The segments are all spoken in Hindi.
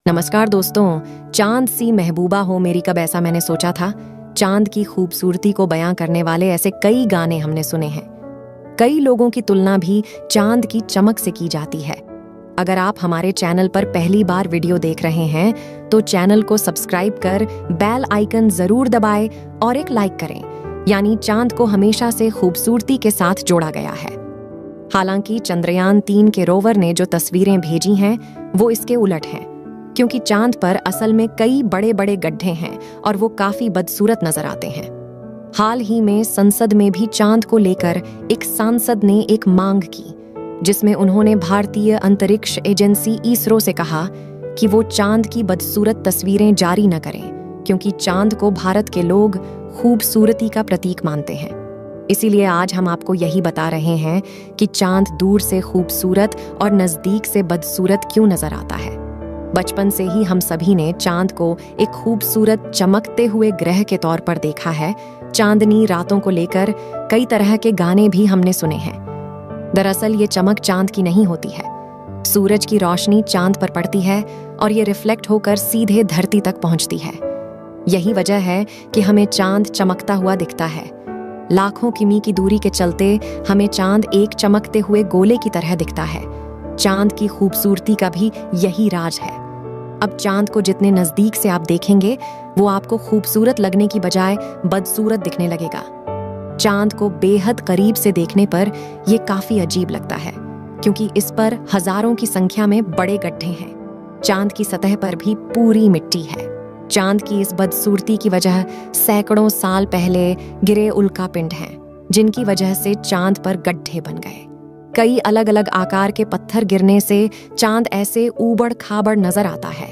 नमस्कार दोस्तों। चांद सी महबूबा हो मेरी, कब ऐसा मैंने सोचा था। चांद की खूबसूरती को बयां करने वाले ऐसे कई गाने हमने सुने हैं। कई लोगों की तुलना भी चांद की चमक से की जाती है। अगर आप हमारे चैनल पर पहली बार वीडियो देख रहे हैं तो चैनल को सब्सक्राइब कर बेल आइकन जरूर दबाएं और एक लाइक करें। यानी चांद को हमेशा से खूबसूरती के साथ जोड़ा गया है। हालांकि चंद्रयान 3 के रोवर ने जो तस्वीरें भेजी हैं वो इसके उलट हैं, क्योंकि चांद पर असल में कई बड़े बड़े गड्ढे हैं और वो काफी बदसूरत नजर आते हैं। हाल ही में संसद में भी चांद को लेकर एक सांसद ने एक मांग की, जिसमें उन्होंने भारतीय अंतरिक्ष एजेंसी इसरो से कहा कि वो चांद की बदसूरत तस्वीरें जारी न करें, क्योंकि चांद को भारत के लोग खूबसूरती का प्रतीक मानते हैं। इसीलिए आज हम आपको यही बता रहे हैं कि चांद दूर से खूबसूरत और नजदीक से बदसूरत क्यों नजर आता है। बचपन से ही हम सभी ने चांद को एक खूबसूरत चमकते हुए ग्रह के तौर पर देखा है। चांदनी रातों को लेकर कई तरह के गाने भी हमने सुने हैं। दरअसल ये चमक चांद की नहीं होती है। सूरज की रोशनी चांद पर पड़ती है और ये रिफ्लेक्ट होकर सीधे धरती तक पहुंचती है। यही वजह है कि हमें चांद चमकता हुआ दिखता है। लाखों किमी की दूरी के चलते हमें चांद एक चमकते हुए गोले की तरह दिखता है। चांद की खूबसूरती का भी यही राज है। अब चांद को जितने नजदीक से आप देखेंगे वो आपको खूबसूरत लगने की बजाय बदसूरत दिखने लगेगा। चांद को बेहद करीब से देखने पर यह काफी अजीब लगता है, क्योंकि इस पर हजारों की संख्या में बड़े गड्ढे हैं। चांद की सतह पर भी पूरी मिट्टी है। चांद की इस बदसूरती की वजह सैकड़ों साल पहले गिरे उल्कापिंड हैं, जिनकी वजह से चांद पर गड्ढे बन गए। कई अलग अलग आकार के पत्थर गिरने से चांद ऐसे ऊबड़ खाबड़ नजर आता है।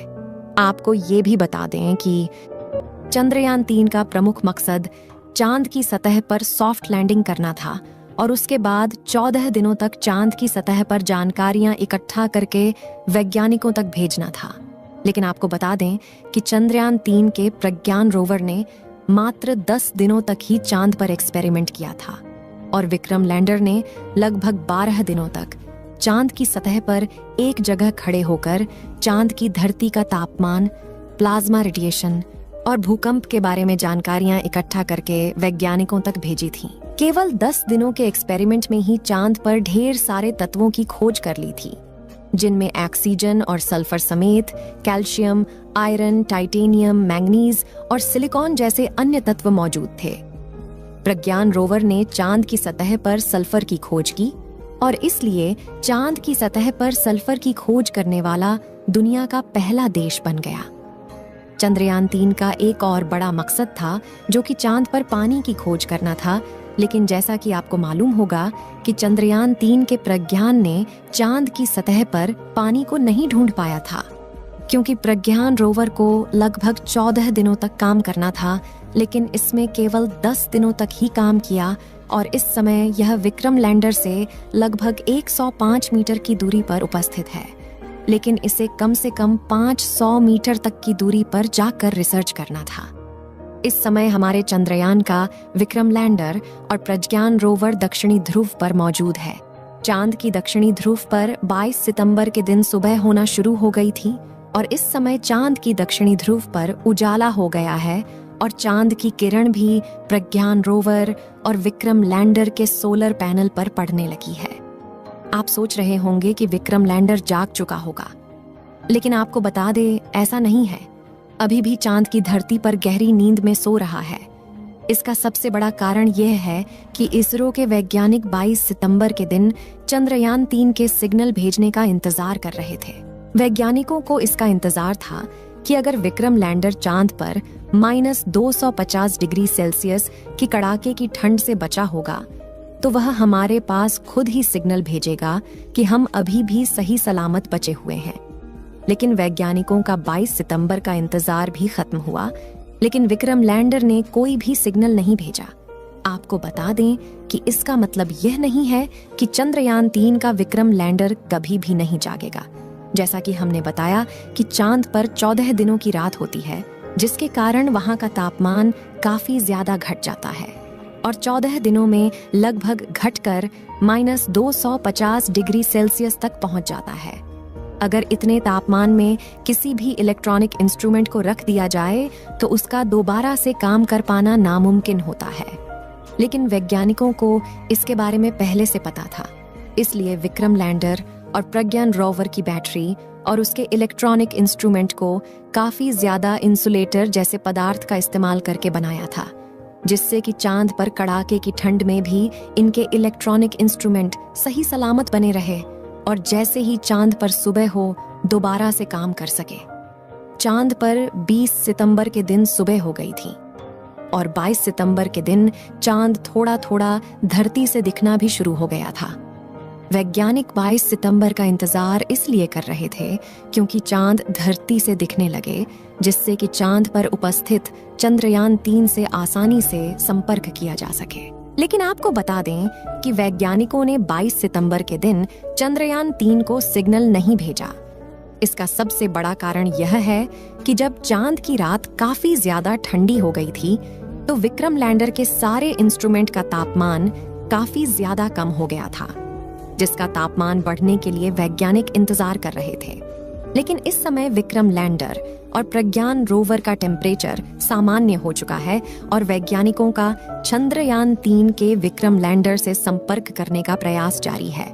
आपको ये भी बता दें कि चंद्रयान 3 का प्रमुख मकसद चांद की सतह पर सॉफ्ट लैंडिंग करना था और उसके बाद 14 दिनों तक चांद की सतह पर जानकारियां इकट्ठा करके वैज्ञानिकों तक भेजना था। लेकिन आपको बता दें कि चंद्रयान 3 के प्रज्ञान रोवर ने मात्र 10 दिनों तक ही चांद पर एक्सपेरिमेंट किया था और विक्रम लैंडर ने लगभग 12 दिनों तक चांद की सतह पर एक जगह खड़े होकर चांद की धरती का तापमान, प्लाज्मा रेडिएशन और भूकंप के बारे में जानकारियां इकट्ठा करके वैज्ञानिकों तक भेजी थीं। केवल 10 दिनों के एक्सपेरिमेंट में ही चांद पर ढेर सारे तत्वों की खोज कर ली थी, जिनमें ऑक्सीजन और सल्फर समेत कैल्शियम, आयरन, टाइटेनियम, मैंगनीज और सिलिकॉन जैसे अन्य तत्व मौजूद थे। प्रज्ञान रोवर ने चांद की सतह पर सल्फर की खोज की और इसलिए चांद की सतह पर सल्फर की खोज करने वाला दुनिया का पहला देश बन गया। चंद्रयान 3 का एक और बड़ा मकसद था, जो कि चांद पर पानी की खोज करना था। लेकिन जैसा कि आपको मालूम होगा कि चंद्रयान 3 के प्रज्ञान ने चांद की सतह पर पानी को नहीं ढूंढ पाया था, क्योंकि प्रज्ञान रोवर को लगभग 14 दिनों तक काम करना था, लेकिन इसमें केवल 10 दिनों तक ही काम किया और इस समय यह विक्रम लैंडर से लगभग 105 मीटर की दूरी पर उपस्थित है। लेकिन इसे कम से कम 500 मीटर तक की दूरी पर जाकर रिसर्च करना था। इस समय हमारे चंद्रयान का विक्रम लैंडर और प्रज्ञान रोवर दक्षिणी ध्रुव पर मौजूद है। चांद की दक्षिणी ध्रुव पर 22 सितंबर के दिन सुबह होना शुरू हो गई थी और इस समय चांद की दक्षिणी ध्रुव पर उजाला हो गया है और चांद की किरण भी प्रज्ञान रोवर और विक्रम लैंडर के सोलर पैनल पर पड़ने लगी है। आप सोच रहे होंगे कि विक्रम लैंडर जाग चुका होगा, लेकिन आपको बता दें ऐसा नहीं है। अभी भी चांद की धरती पर गहरी नींद में सो रहा है। इसका सबसे बड़ा कारण यह है कि इसरो के वैज्ञानिक 22 सितंबर के दिन चंद्रयान 3 के सिग्नल भेजने का इंतजार कर रहे थे। वैज्ञानिकों को इसका इंतजार था कि अगर विक्रम लैंडर चांद पर -250 डिग्री सेल्सियस की कड़ाके की ठंड से बचा होगा तो वह हमारे पास खुद ही सिग्नल भेजेगा कि हम अभी भी सही सलामत बचे हुए हैं। लेकिन वैज्ञानिकों का 22 सितंबर का इंतजार भी खत्म हुआ, लेकिन विक्रम लैंडर ने कोई भी सिग्नल नहीं भेजा। आपको बता दें कि इसका मतलब यह नहीं है कि चंद्रयान 3 का विक्रम लैंडर कभी भी नहीं जागेगा। जैसा कि हमने बताया कि चांद पर 14 दिनों की रात होती है, जिसके कारण वहां का तापमान काफी ज्यादा घट जाता है और 14 दिनों में लगभग घटकर -250 डिग्री सेल्सियस तक पहुंच जाता है। अगर इतने तापमान में किसी भी इलेक्ट्रॉनिक इंस्ट्रूमेंट को रख दिया जाए तो उसका दोबारा से काम कर पाना नामुमकिन होता है। लेकिन वैज्ञानिकों को इसके बारे में पहले से पता था, इसलिए विक्रम लैंडर और प्रज्ञान रोवर की बैटरी और उसके इलेक्ट्रॉनिक इंस्ट्रूमेंट को काफी ज्यादा इंसुलेटर जैसे पदार्थ का इस्तेमाल करके बनाया था, जिससे कि चांद पर कड़ाके की ठंड में भी इनके इलेक्ट्रॉनिक इंस्ट्रूमेंट सही सलामत बने रहे और जैसे ही चांद पर सुबह हो दोबारा से काम कर सके। चांद पर 20 सितंबर के दिन सुबह हो गई थी और 22 सितंबर के दिन चांद थोड़ा थोड़ा धरती से दिखना भी शुरू हो गया था। वैज्ञानिक 22 सितंबर का इंतजार इसलिए कर रहे थे क्योंकि चांद धरती से दिखने लगे, जिससे कि चांद पर उपस्थित चंद्रयान 3 से आसानी से संपर्क किया जा सके। लेकिन आपको बता दें कि वैज्ञानिकों ने 22 सितंबर के दिन चंद्रयान 3 को सिग्नल नहीं भेजा। इसका सबसे बड़ा कारण यह है कि जब चांद की रात काफी ज्यादा ठंडी हो गई थी तो विक्रम लैंडर के सारे इंस्ट्रूमेंट का तापमान काफी ज्यादा कम हो गया था, जिसका तापमान बढ़ने के लिए वैज्ञानिक इंतजार कर रहे थे। लेकिन इस समय विक्रम लैंडर और प्रज्ञान रोवर का टेम्परेचर सामान्य हो चुका है और वैज्ञानिकों का चंद्रयान 3 के विक्रम लैंडर से संपर्क करने का प्रयास जारी है।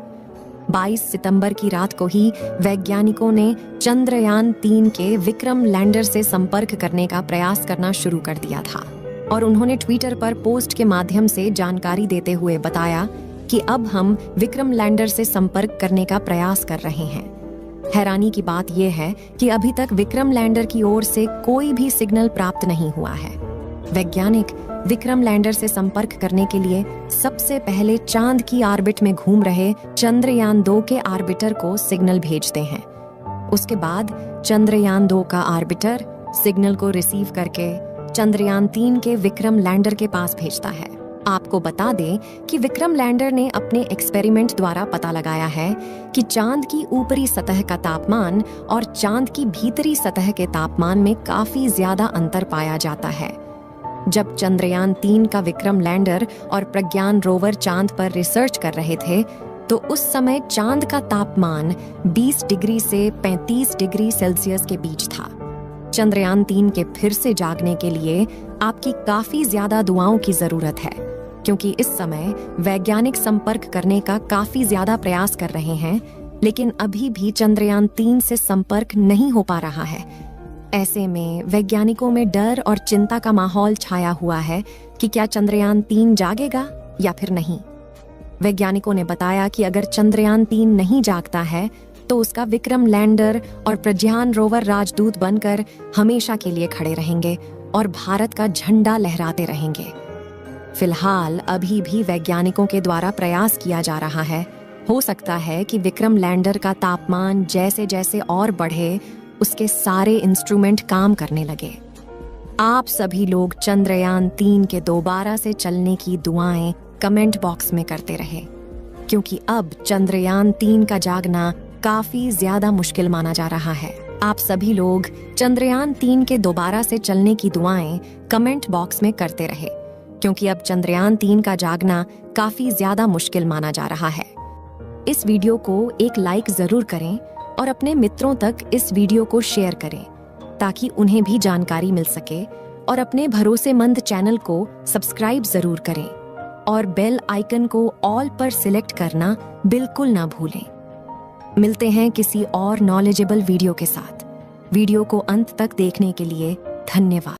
22 सितंबर की रात को ही वैज्ञानिकों ने चंद्रयान 3 के विक्रम लैंडर से संपर्क करने का प्रयास करना शुरू कर दिया था और उन्होंने ट्विटर पर पोस्ट के माध्यम से जानकारी देते हुए बताया कि अब हम विक्रम लैंडर से संपर्क करने का प्रयास कर रहे हैं। हैरानी की बात यह है कि अभी तक विक्रम लैंडर की ओर से कोई भी सिग्नल प्राप्त नहीं हुआ है। वैज्ञानिक विक्रम लैंडर से संपर्क करने के लिए सबसे पहले चांद की ऑर्बिट में घूम रहे चंद्रयान 2 के ऑर्बिटर को सिग्नल भेजते हैं। उसके बाद चंद्रयान 2 का ऑर्बिटर सिग्नल को रिसीव करके चंद्रयान 3 के विक्रम लैंडर के पास भेजता है। आपको बता दें कि विक्रम लैंडर ने अपने एक्सपेरिमेंट द्वारा पता लगाया है कि चांद की ऊपरी सतह का तापमान और चांद की भीतरी सतह के तापमान में काफी ज्यादा अंतर पाया जाता है। जब चंद्रयान 3 का विक्रम लैंडर और प्रज्ञान रोवर चांद पर रिसर्च कर रहे थे तो उस समय चांद का तापमान 20 डिग्री से 35 डिग्री सेल्सियस के बीच था। चंद्रयान 3 के फिर से जागने के लिए आपकी काफी ज्यादा दुआओं की जरूरत है, क्योंकि इस समय वैज्ञानिक संपर्क करने का काफी ज्यादा प्रयास कर रहे हैं, लेकिन अभी भी चंद्रयान 3 से संपर्क नहीं हो पा रहा है। ऐसे में वैज्ञानिकों में डर और चिंता का माहौल छाया हुआ है कि क्या चंद्रयान 3 जागेगा या फिर नहीं। वैज्ञानिकों ने बताया कि अगर चंद्रयान 3 नहीं जागता है तो उसका विक्रम लैंडर और प्रज्ञान रोवर राजदूत बनकर हमेशा के लिए खड़े रहेंगे और भारत का झंडा लहराते रहेंगे। फिलहाल अभी भी वैज्ञानिकों के द्वारा प्रयास किया जा रहा है। हो सकता है कि विक्रम लैंडर का तापमान जैसे जैसे और बढ़े उसके सारे इंस्ट्रूमेंट काम करने लगे। आप सभी लोग चंद्रयान 3 के दोबारा से चलने की दुआएं कमेंट बॉक्स में करते रहे, क्योंकि अब चंद्रयान 3 का जागना काफी ज्यादा मुश्किल माना जा रहा है। आप सभी लोग चंद्रयान 3 के दोबारा से चलने की दुआएं कमेंट बॉक्स में करते रहे, क्योंकि अब चंद्रयान 3 का जागना काफी ज्यादा मुश्किल माना जा रहा है। इस वीडियो को एक लाइक जरूर करें और अपने मित्रों तक इस वीडियो को शेयर करें ताकि उन्हें भी जानकारी मिल सके, और अपने भरोसेमंद चैनल को सब्सक्राइब जरूर करें और बेल आइकन को ऑल पर सिलेक्ट करना बिल्कुल ना भूलें। मिलते हैं किसी और नॉलेजेबल वीडियो के साथ। वीडियो को अंत तक देखने के लिए धन्यवाद।